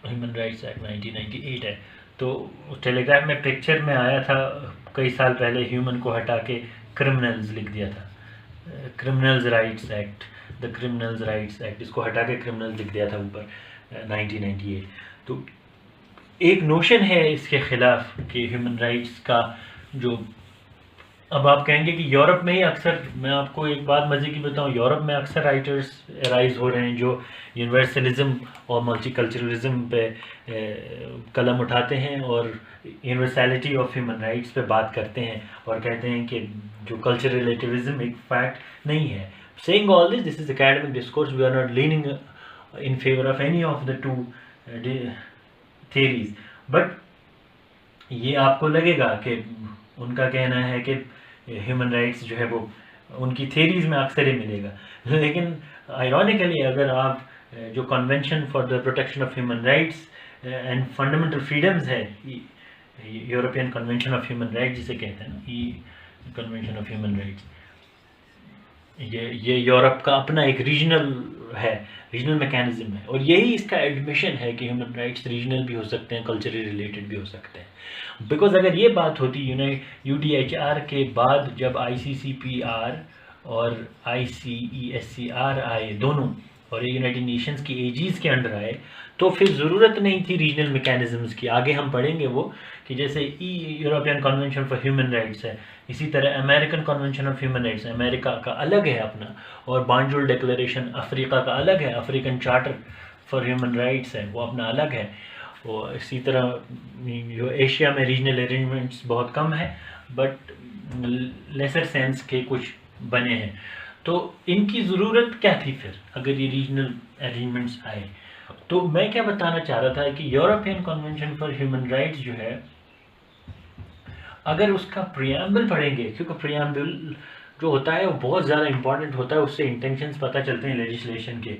ہیومن رائٹس ایکٹ 1998 ہے. تو ٹیلی گراف میں پکچر میں آیا تھا کئی سال پہلے، ہیومن کو ہٹا کے کرمنلز لکھ دیا تھا. کرمنلز رائٹس ایکٹ، دا کرمنلز رائٹس ایکٹ، اس کو ہٹا کے کرمنلز لکھ دیا تھا اوپر 1998. تو ایک نوشن ہے اس کے خلاف کہ ہیومن رائٹس کا جو، اب آپ کہیں گے کہ یورپ میں ہی اکثر، میں آپ کو ایک بات مزے کی بتاؤں، یورپ میں اکثر رائٹرز رائز ہو رہے ہیں جو یونیورسلزم اور ملٹی کلچرلزم پہ قلم اٹھاتے ہیں اور یونیورسیلٹی آف ہیومن رائٹس پہ بات کرتے ہیں اور کہتے ہیں کہ جو کلچر ریلیٹیوزم ایک فیکٹ نہیں ہے. Seeing all this is academic discourse, we are not leaning in favour of any of the two theories. But یہ آپ کو لگے گا کہ ان کا کہنا ہے کہ ہیومن رائٹس جو ہے وہ ان کی تھیریز میں اکثر ہی ملے گا، لیکن آئرونیکلی اگر آپ جو convention for the protection of human rights and fundamental freedoms ہے، European Convention of human rights جسے کہتے ہیں نا، کنونشن آف ہیومن رائٹس، یہ یورپ کا اپنا ایک ریجنل ہے، ریجنل میکینزم ہے، اور یہی اس کا ایڈمیشن ہے کہ ہیومن رائٹس ریجنل بھی ہو سکتے ہیں، کلچرلی ریلیٹڈ بھی ہو سکتے ہیں. بیکاز اگر یہ بات ہوتی UDHR کے بعد جب ICCPR اور ICESCR آئے دونوں، اور یہ یونائٹڈ نیشنز کی ایجیز کے انڈر آئے، تو پھر ضرورت نہیں تھی ریجنل میکینزمز کی. آگے ہم پڑھیں گے وہ کہ جیسے European convention for human rights ہے، اسی طرح American convention of human rights, امریکہ کا الگ ہے اپنا، اور بانجول ڈیکلیریشن افریقہ کا الگ ہے، African charter for human rights ہے وہ اپنا الگ ہے. اور اسی طرح جو ایشیا میں ریجنل ارینجمنٹس بہت کم ہے، بٹ لیسر سینس کے کچھ بنے ہیں. تو ان کی ضرورت کیا تھی پھر اگر یہ ریجنل ارینجمنٹس آئے؟ تو میں کیا بتانا چاہ رہا تھا کہ European convention for human rights جو ہے، اگر اس کا پریامبل پڑھیں گے، کیونکہ پریامبل جو ہوتا ہے وہ بہت زیادہ امپورٹنٹ ہوتا ہے، اس سے انٹینشنز پتہ چلتے ہیں لیجسلیشن کے،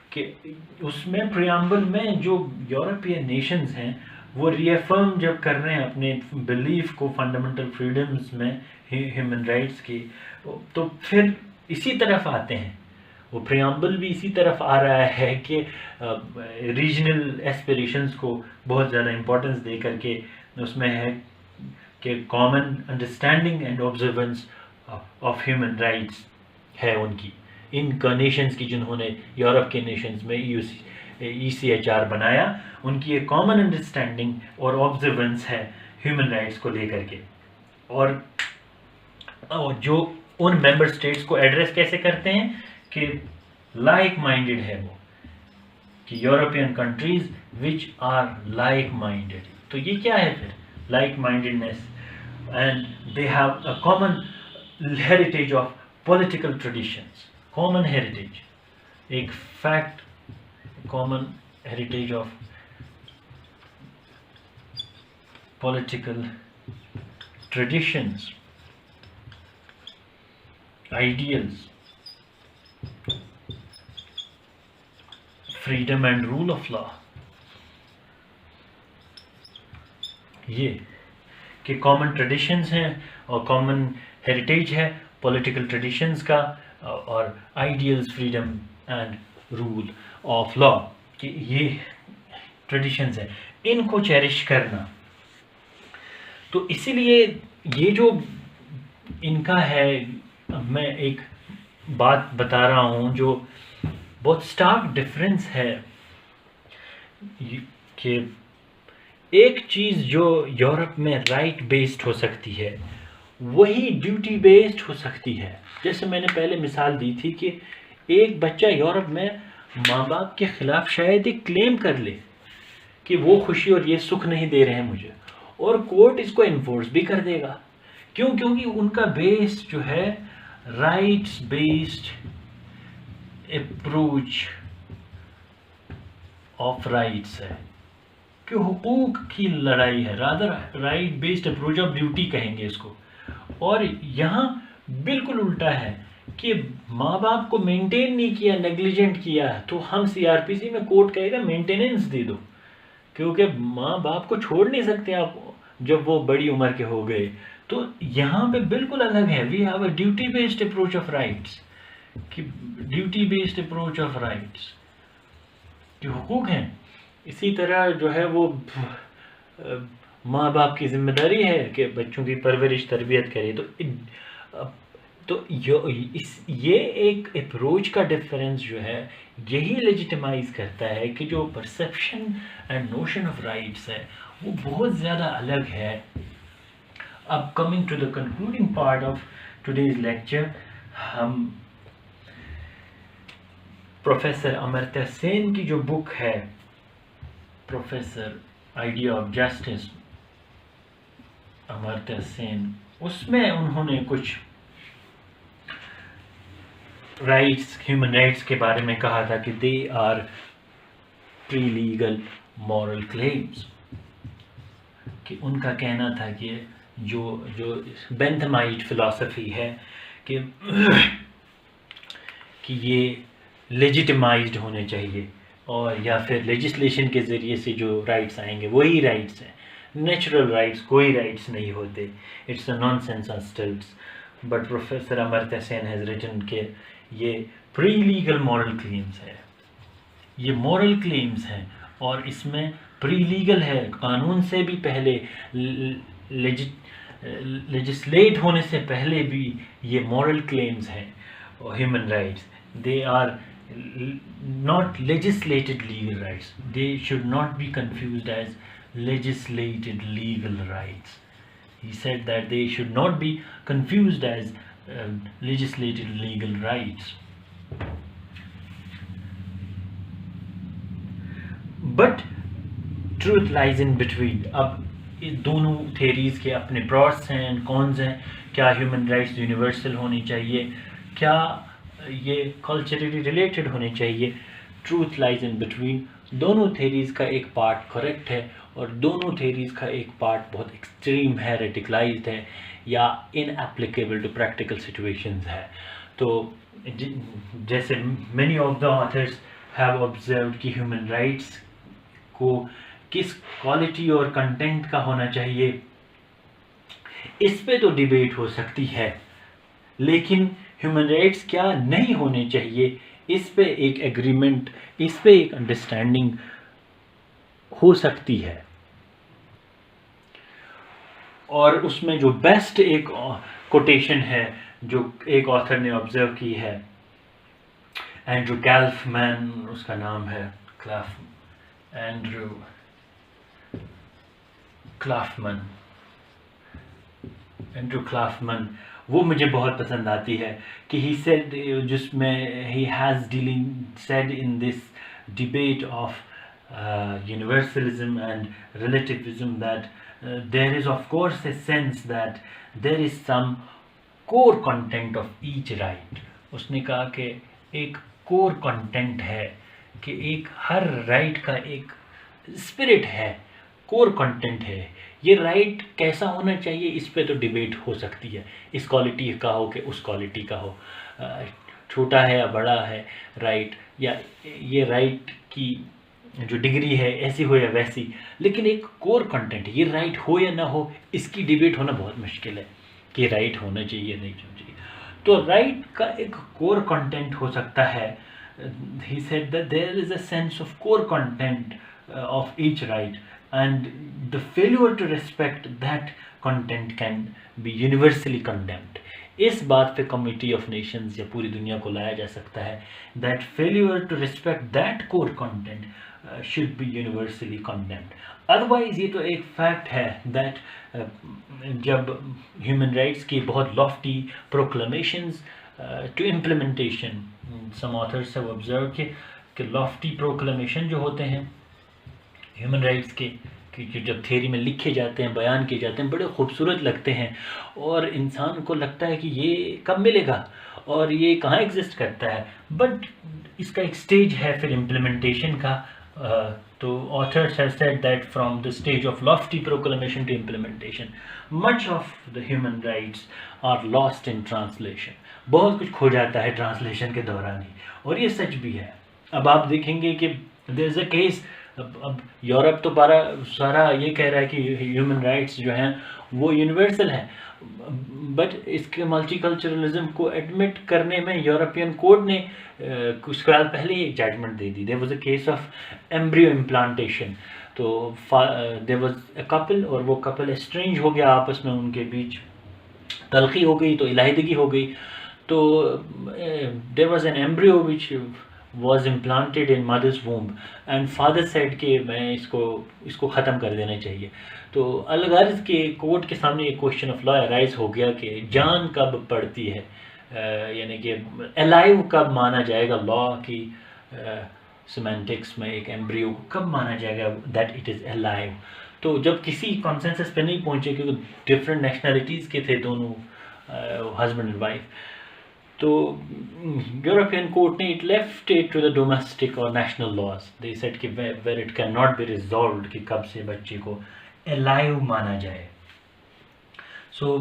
کہ اس میں پریامبل میں جو یورپین نیشنز ہیں وہ ری افرم جب کر رہے ہیں اپنے بلیف کو فنڈامنٹل فریڈمز میں ہیومن رائٹس کی، تو پھر اسی طرف آتے ہیں. وہ پریامبل بھی اسی طرف آ رہا ہے کہ ریجنل ایسپریشنز کو بہت زیادہ امپورٹنس دے کر کے اس میں ہے کہ common understanding and observance of human rights ہے ان کی، ان کا نیشنز کی جنہوں نے یورپ کے نیشنز میں ECHR بنایا، ان کی ایک کامن انڈرسٹینڈنگ اور آبزرونس ہے ہیومن رائٹس کو لے کر کے. اور جو ان ممبر اسٹیٹس کو ایڈریس کیسے کرتے ہیں کہ لائک مائنڈڈ ہے وہ، کہ European countries which are like minded. تو یہ کیا ہے پھر like mindedness? And they have a common heritage of political traditions, common heritage, ایک fact, common heritage of political traditions, ideals, freedom and rule of law. یہ کہ common traditions ہیں اور کامن ہیریٹیج ہے پولیٹیکل ٹریڈیشنز کا، اور ideals, freedom and rule of law, کہ یہ ٹریڈیشنز ہیں، ان کو چیریش کرنا. تو اسی لیے یہ جو ان کا ہے، میں ایک بات بتا رہا ہوں جو بہت سٹارک ڈفرینس ہے، کہ ایک چیز جو یورپ میں رائٹ بیسڈ ہو سکتی ہے وہی ڈیوٹی بیسڈ ہو سکتی ہے. جیسے میں نے پہلے مثال دی تھی کہ ایک بچہ یورپ میں ماں باپ کے خلاف شاید ایک کلیم کر لے کہ وہ خوشی اور یہ سکھ نہیں دے رہے ہیں مجھے، اور کورٹ اس کو انفورس بھی کر دے گا. کیونکہ ان کا بیس جو ہے rights based approach of rights ہے، کہ حقوق کی لڑائی ہے، rather right based approach of duty کہیں گے اس کو. اور یہاں بالکل الٹا ہے کہ ماں باپ کو مینٹین نہیں کیا، نیگلیجنٹ کیا، تو ہم CRPC میں کورٹ کہے گا مینٹیننس دے دو، کیونکہ ماں باپ کو چھوڑ نہیں سکتے آپ جب وہ بڑی عمر کے ہو گئے. تو یہاں پہ بالکل الگ ہے. We have a duty based approach of rights, کہ duty based approach of rights کہ حقوق ہیں. اسی طرح جو ہے وہ ماں باپ کی ذمہ داری ہے کہ بچوں کی پرورش تربیت کرے. تو یہ ایک اپروچ کا ڈفرینس جو ہے یہی لیجیٹمائز کرتا ہے کہ جو perception and notion of rights ہے وہ بہت زیادہ الگ ہے. اب coming to the concluding part of today's lecture, ہم پروفیسر امرتیہ سین کی جو بک ہے professor idea of justice, Amartya Sen, اس میں انہوں نے کچھ رائٹس، ہیومن رائٹس کے بارے میں کہا تھا کہ they are pre legal moral claims. کہ ان کا کہنا تھا کہ جو بینتھمائٹ فلسفی ہے کہ یہ لیجیٹمائزڈ ہونے چاہیے، اور یا پھر لیجسلیشن کے ذریعے سے جو رائٹس آئیں گے وہی رائٹس ہیں. نیچرل رائٹس کوئی رائٹس نہیں ہوتے. It's a nonsense on stilts. But professor Amartya Sen has written کہ یہ پری لیگل مورل کلیمز ہے، یہ مورل کلیمز ہیں، اور اس میں پری لیگل ہے، قانون سے بھی پہلے، لیجسلیٹ ہونے سے پہلے بھی یہ مورل کلیمز ہیں. Human rights they are not legislated legal rights. They should not be confused as legislated legal rights. He said that they should not be confused as legislated legal rights. But truth lies in between. اب دونوں theories کے اپنے پروس ہیں and cons ہیں. کیا human rights universal ہونی چاہیے، کیا یہ کلچرلی ریلیٹڈ ہونے چاہیے. Truth لائز in between. دونوں تھیریز کا ایک پارٹ کریکٹ ہے اور دونوں تھیریز کا ایک پارٹ بہت ایکسٹریم ہے، ریڈیکلائزڈ ہے یا ان اپلیکیبل ٹو پریکٹیکل سچویشنز ہے. تو جیسے many of the authors have observed کہ ہیومن رائٹس کو کس کوالٹی اور کنٹینٹ کا ہونا چاہیے، اس پہ تو ڈیبیٹ ہو سکتی ہے، لیکن ہیومن رائٹس کیا نہیں ہونے چاہیے اس پہ ایک ایگریمنٹ، اس پہ ایک انڈرسٹینڈنگ ہو سکتی ہے. اور اس میں جو بیسٹ ایک کوٹیشن ہے جو ایک آتھر نے آبزرو کی ہے، اینڈرو کیلفمین اس کا نام ہے، اینڈرو کلافمن، وہ مجھے بہت پسند آتی ہے کہ ہی سیڈ، جس میں he has said in this debate of universalism and relativism that there is of course a sense that there is some core content of each right. اس نے کہا کہ ایک کور کنٹینٹ ہے، کہ ایک ہر رائٹ کا ایک اسپرٹ ہے، کور کنٹینٹ ہے. یہ رائٹ کیسا ہونا چاہیے اس پہ تو ڈیبیٹ ہو سکتی ہے، اس کوالٹی کا ہو کہ اس کوالٹی کا ہو، چھوٹا ہے یا بڑا ہے رائٹ، یا یہ رائٹ کی جو ڈگری ہے ایسی ہو یا ویسی، لیکن ایک کور کنٹینٹ، یہ رائٹ ہو یا نہ ہو، اس کی ڈیبیٹ ہونا بہت مشکل ہے کہ رائٹ ہونا چاہیے نہیں ہونا چاہیے. تو رائٹ کا ایک کور کنٹینٹ ہو سکتا ہے. He said that there is a sense of core content of each right, and the failure to respect that content can be universally condemned. اس بات پہ کمیٹی آف نیشنز یا پوری دنیا کو لایا جا سکتا ہے that failure to respect that core content should be universally condemned. Otherwise یہ تو ایک فیکٹ ہے that جب ہیومن رائٹس کی بہت lofty proclamations to implementation, some authors have observed کہ lofty proclamation جو ہوتے ہیں ہیومن رائٹس کے، کہ جب تھیری میں لکھے جاتے ہیں، بیان کیے جاتے ہیں، بڑے خوبصورت لگتے ہیں اور انسان کو لگتا ہے کہ یہ کب ملے گا اور یہ کہاں ایگزسٹ کرتا ہے. بٹ اس کا ایک سٹیج ہے پھر امپلیمنٹیشن کا، So authors have said that from the stage of lofty proclamation to implementation, much of the human rights are lost in translation. بہت کچھ کھو جاتا ہے ٹرانسلیشن کے دوران ہی، اور یہ سچ بھی ہے. اب آپ دیکھیں گے کہ دیر از اے کیس، اب یورپ تو سارا یہ کہہ رہا ہے کہ ہیومن رائٹس جو ہیں وہ یونیورسل ہیں، بٹ اس کے ملٹی کلچرلزم کو ایڈمٹ کرنے میں یورپین کوڈ نے کچھ سال پہلے ہی ایک ججمنٹ دے دی. There was a case of embryo implantation. تو دیر واز اے کپل، اور وہ کپل اسٹرینج ہو گیا آپس میں، ان کے بیچ تلخی ہو گئی، تو علیحدگی ہو گئی. تو there was an embryo which was implanted in mother's womb and father said کہ میں اس کو ختم کر دینا چاہیے. تو الغرض کے کورٹ کے سامنے ایک کوشچن آف لا رائز ہو گیا کہ جان کب پڑتی ہے، یعنی کہ الائیو کب مانا جائے گا، لا کی سیمینٹکس میں ایک ایمبریو کو کب مانا جائے گا دیٹ اٹ از الائیو. تو جب کسی کنسنسس پہ نہیں پہنچے، کیونکہ ڈفرینٹ نیشنلٹیز کے تھے دونوں ہسبینڈ اینڈ وائف، تو یورپین کورٹ نے it left it to the domestic اور نیشنل لاز. دے سیڈ کہ where it cannot be resolved کہ کب سے بچے کو الائیو مانا جائے. So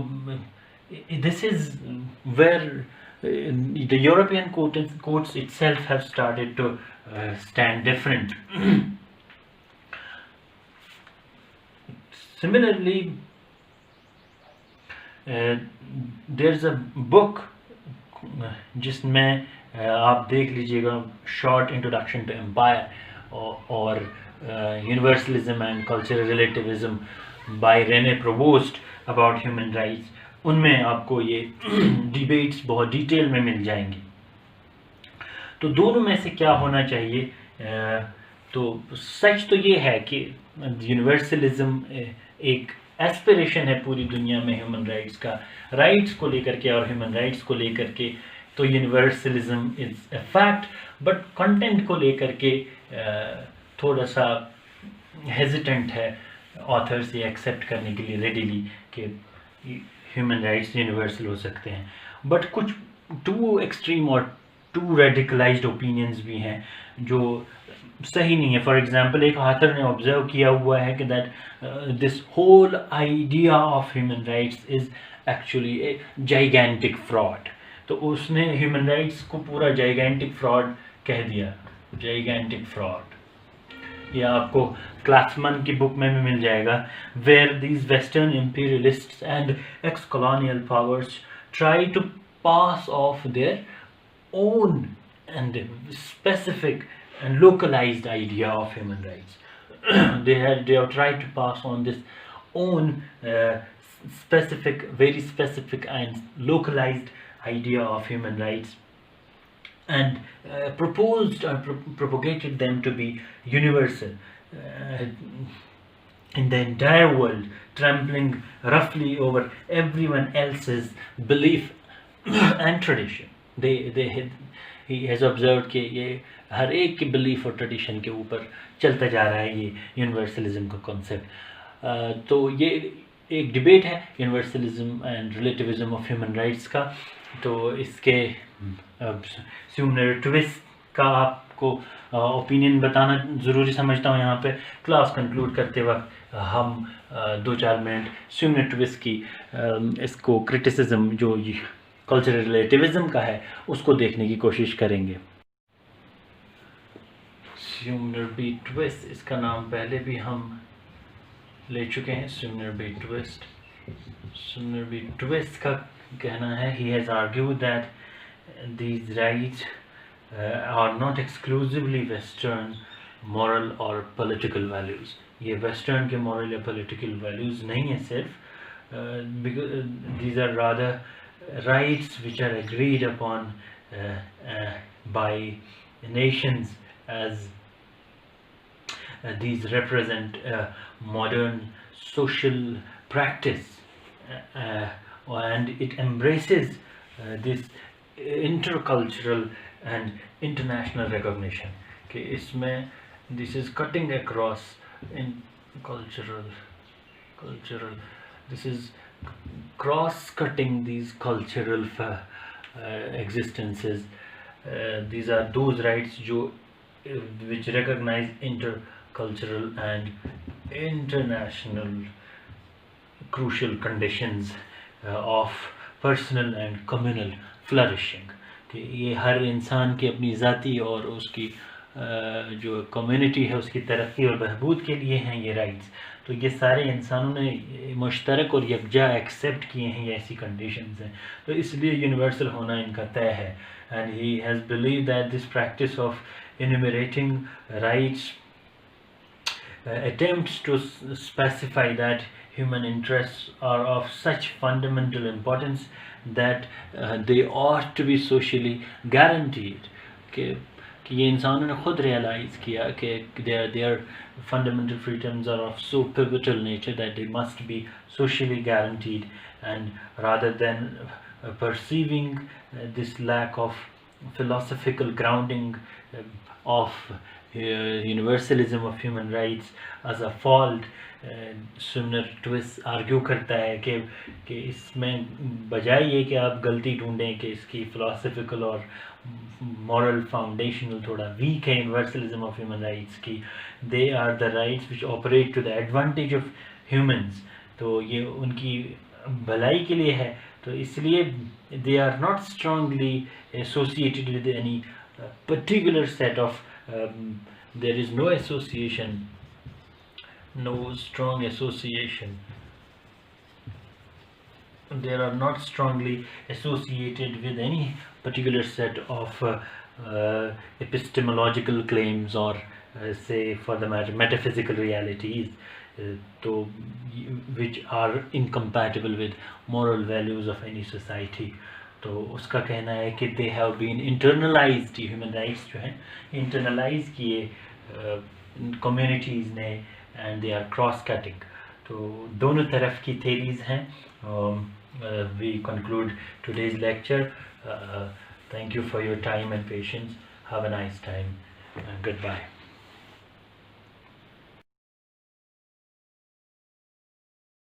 this is where the European courts itself have started to stand different. Similarly, there's a book جس میں آپ دیکھ لیجئے گا شارٹ انٹروڈکشن ٹو امپائر اور universalism and cultural relativism by Rene Provost about human rights. ان میں آپ کو یہ ڈیبیٹس بہت ڈیٹیل میں مل جائیں گی. تو دونوں میں سے کیا ہونا چاہیے؟ تو سچ تو یہ ہے کہ یونیورسلزم ایک ایسپریشن ہے پوری دنیا میں ہیومن رائٹس کا، رائٹس کو لے کر کے اور ہیومن رائٹس کو لے کر کے. تو universalism is a fact, but content کو لے کر کے تھوڑا سا ہیزیٹنٹ ہے آتھرس یہ ایکسیپٹ کرنے کے لیے ریڈیلی کہ ہیومن رائٹس یونیورسل ہو سکتے ہیں. بٹ کچھ ٹو ایکسٹریم اور ٹو ریڈیکلائزڈ اوپینینز بھی ہیں جو صحیح نہیں ہے. فار ایگزامپل ایک آتھر نے آبزرو کیا ہوا ہے کہ that this whole idea of human rights is actually a جائیگینٹک fraud. تو اس نے ہیومن رائٹس کو پورا جائیگینٹک فراڈ کہہ دیا، جائیگینٹک فراڈ. یہ آپ کو کلاسمن کی بک میں بھی مل جائے گا. Where these western imperialists and ex colonial powers try to pass off their own and specific and localized idea of human rights. they have tried to pass on this own specific, very specific and localized idea of human rights, and proposed or propagated them to be universal in the entire world, trampling roughly over everyone else's belief and tradition. He has observed کہ یہ ہر ایک کی belief اور tradition کے اوپر چلتا جا رہا ہے یہ یونیورسلزم کا کانسیپٹ. تو یہ ایک ڈبیٹ ہے universalism and relativism of human rights کا. تو اس کے سیمونر ٹویسٹ کا آپ کو اوپینین بتانا ضروری سمجھتا ہوں. یہاں پہ کلاس کنکلوڈ کرتے وقت ہم 2-4 منٹ سیمونر ٹویسٹ کی اس کو کرٹیسزم جو کلچرل ریلیٹیوزم کا ہے اس کو دیکھنے کی کوشش کریں گے. سیمونر بی ٹویسٹ، اس کا نام پہلے بھی ہم لے چکے ہیں. سیمونر بی ٹویسٹ، سیمونر بی ٹویسٹ کا کہنا ہے he has argued that these rights are not exclusively western moral or political values. یہ ویسٹرن کے مورل یا پولیٹیکل ویلیوز نہیں ہیں صرف، these are rather rights which are agreed upon by nations as these represent modern social practice, and it embraces this intercultural and international recognition. کہ اس میں this is cutting across in cultural this is cross-cutting these cultural existences. These are those rights which recognize cultural and international crucial conditions of personal and communal flourishing. کہ یہ ہر انسان کی اپنی ذاتی اور اس کی جو کمیونٹی ہے اس کی ترقی اور بہبود کے لیے ہیں یہ رائٹس. تو یہ سارے انسانوں نے مشترک اور یکجا ایکسیپٹ کیے ہیں، یہ ایسی کنڈیشنز ہیں، تو اس لیے یونیورسل ہونا ان کا طے ہے. And he has believed that this practice of enumerating rights attempts to specify that human interests are of such fundamental importance that they ought to be socially guaranteed. کہ یہ انسانوں نے خود ریئلائز کیا کہ their fundamental freedoms are of so pivotal nature that they must be socially guaranteed, and rather than perceiving this lack of philosophical grounding of universalism of human rights as a fault, Sumner Twiss argue کرتا ہے کہ اس میں بجائے یہ کہ آپ غلطی ڈھونڈیں کہ اس کی فلاسفیکل اور مورل فاؤنڈیشنل تھوڑا ویک ہے یونیورسلزم آف ہیومن رائٹس کی، they are the rights which operate to the advantage of humans, تو یہ ان کی بھلائی کے لیے ہے. تو اس لیے they are not strongly associated with any particular set of there is no association, no strong association. They are not strongly associated with any particular set of epistemological claims or say for the matter metaphysical realities which are incompatible with moral values of any society. تو اس کا کہنا ہے کہ they have been internalised, human rights جو ہیں internalise کیے communities نے، and they are cross cutting. تو دونوں طرف کی تھیریز ہیں. We conclude today's lecture. Thank you for your time and patience. Have a nice time. Good bye.